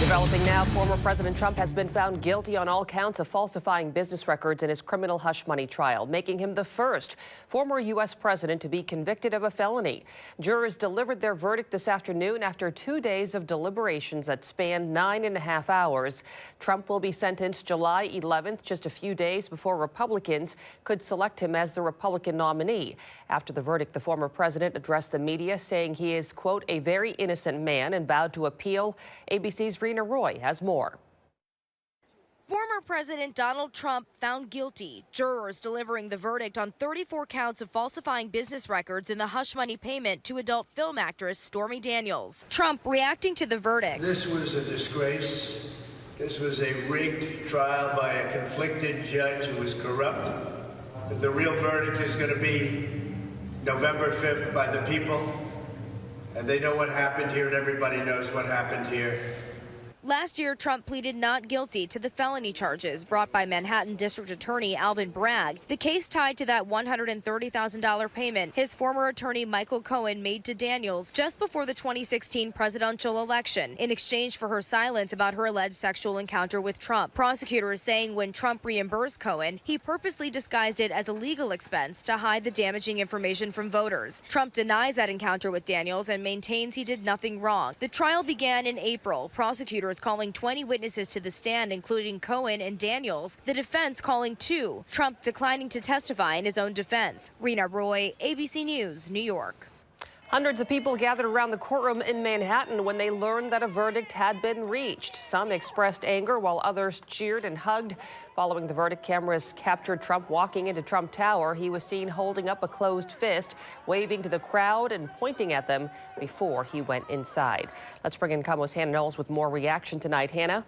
Developing now, former President Trump has been found guilty on all counts of falsifying business records in his criminal hush money trial, making him the first former U.S. president to be convicted of a felony. Jurors delivered their verdict this afternoon after 2 days of deliberations that spanned 9.5 hours. Trump will be sentenced July 11th, just a few days before Republicans could select him as the Republican nominee. After the verdict, the former president addressed the media, saying he is, quote, a very innocent man, and vowed to appeal. ABC's Rena Roy has more. Former President Donald Trump found guilty. Jurors delivering the verdict on 34 counts of falsifying business records in the hush money payment to adult film actress Stormy Daniels. Trump reacting to the verdict. This was a disgrace. This was a rigged trial by a conflicted judge who was corrupt. The real verdict is going to be November 5th by the people. And they know what happened here, and everybody knows what happened here. Last year, Trump pleaded not guilty to the felony charges brought by Manhattan District Attorney Alvin Bragg. The case tied to that $130,000 payment his former attorney Michael Cohen made to Daniels just before the 2016 presidential election in exchange for her silence about her alleged sexual encounter with Trump. Prosecutors saying when Trump reimbursed Cohen, he purposely disguised it as a legal expense to hide the damaging information from voters. Trump denies that encounter with Daniels and maintains he did nothing wrong. The trial began in April. Prosecutors calling 20 witnesses to the stand, including Cohen and Daniels. The defense calling 2. Trump declining to testify in his own defense. Rena Roy, ABC News, New York. Hundreds of people gathered around the courtroom in Manhattan when they learned that a verdict had been reached. Some expressed anger while others cheered and hugged. Following the verdict, cameras captured Trump walking into Trump Tower. He was seen holding up a closed fist, waving to the crowd and pointing at them before he went inside. Let's bring in KOMO's Hannah Knowles with more reaction tonight. Hannah?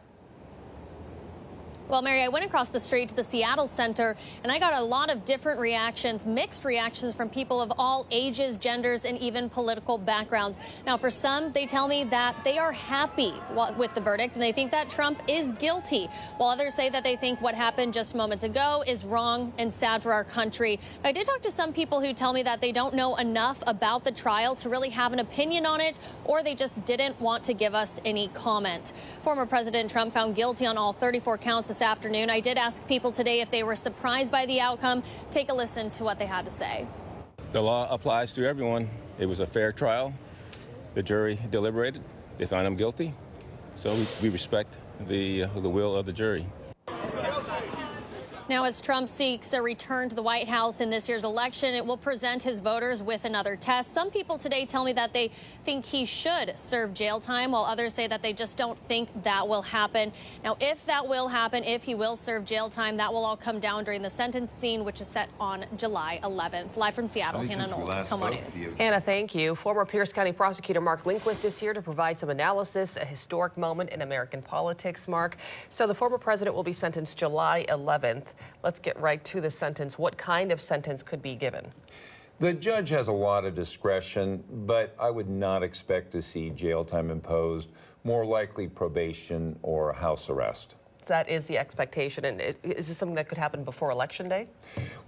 Well, Mary, I went across the street to the Seattle Center, and I got a lot of different reactions, mixed reactions from people of all ages, genders, and even political backgrounds. Now, for some, they tell me that they are happy with the verdict, and they think that Trump is guilty, while others say that they think what happened just moments ago is wrong and sad for our country. I did talk to some people who tell me that they don't know enough about the trial to really have an opinion on it, or they just didn't want to give us any comment. Former President Trump found guilty on all 34 counts this afternoon. I did ask people today if they were surprised by the outcome. Take a listen to what they had to say. The law applies to everyone. It was a fair trial. The jury deliberated. They found him guilty. So we respect the will of the jury. Now, as Trump seeks a return to the White House in this year's election, it will present his voters with another test. Some people today tell me that they think he should serve jail time, while others say that they just don't think that will happen. Now, if that will happen, if he will serve jail time, that will all come down during the sentencing, which is set on July 11th. Live from Seattle, Hannah Knowles, KOMO News. Hannah, thank you. Former Pierce County Prosecutor Mark Lindquist is here to provide some analysis, a historic moment in American politics. Mark, so the former president will be sentenced July 11th. Let's get right to the sentence. What kind of sentence could be given? The judge has a lot of discretion, but I would not expect to see jail time imposed, more likely probation or house arrest. That is the expectation. And is this something that could happen before Election Day?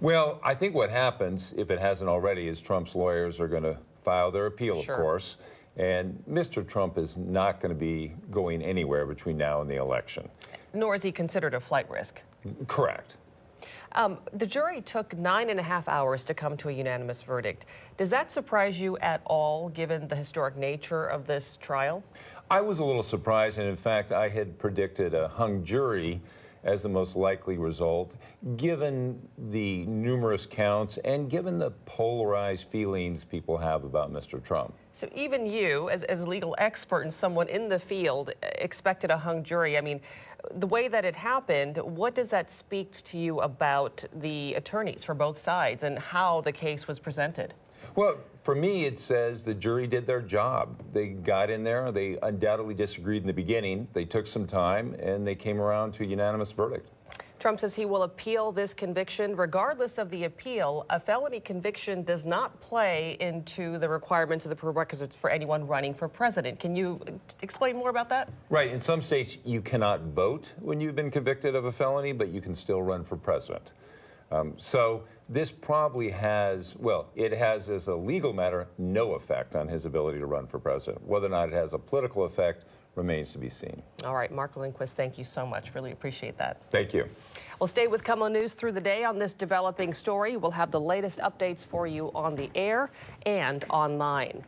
Well, I think what happens, if it hasn't already, is Trump's lawyers are going to file their appeal, Sure. of course. And Mr. Trump is not going to be going anywhere between now and the election. Nor is he considered a flight risk. Correct. The jury took 9.5 hours to come to a unanimous verdict. Does that surprise you at all, given the historic nature of this trial? I was a little surprised, and in fact, I had predicted a hung jury as the most likely result, given the numerous counts and given the polarized feelings people have about Mr. Trump. So even you, as a legal expert and someone in the field, expected a hung jury. I mean, the way that it happened, what does that speak to you about the attorneys for both sides and how the case was presented? Well, for me, it says the jury did their job. They got in there. They undoubtedly disagreed in the beginning. They took some time, and they came around to a unanimous verdict. Trump says he will appeal this conviction. Regardless of the appeal, a felony conviction does not play into the requirements of the prerequisites for anyone running for president. Can you explain more about that? Right. In some states, you cannot vote when you've been convicted of a felony, but you can still run for president. So this probably has, well, it has as a legal matter no effect on his ability to run for president. Whether or not it has a political effect remains to be seen. All right, Mark Lindquist, thank you so much. Really appreciate that. Thank you. Well, stay with KOMO News through the day on this developing story. We'll have the latest updates for you on the air and online.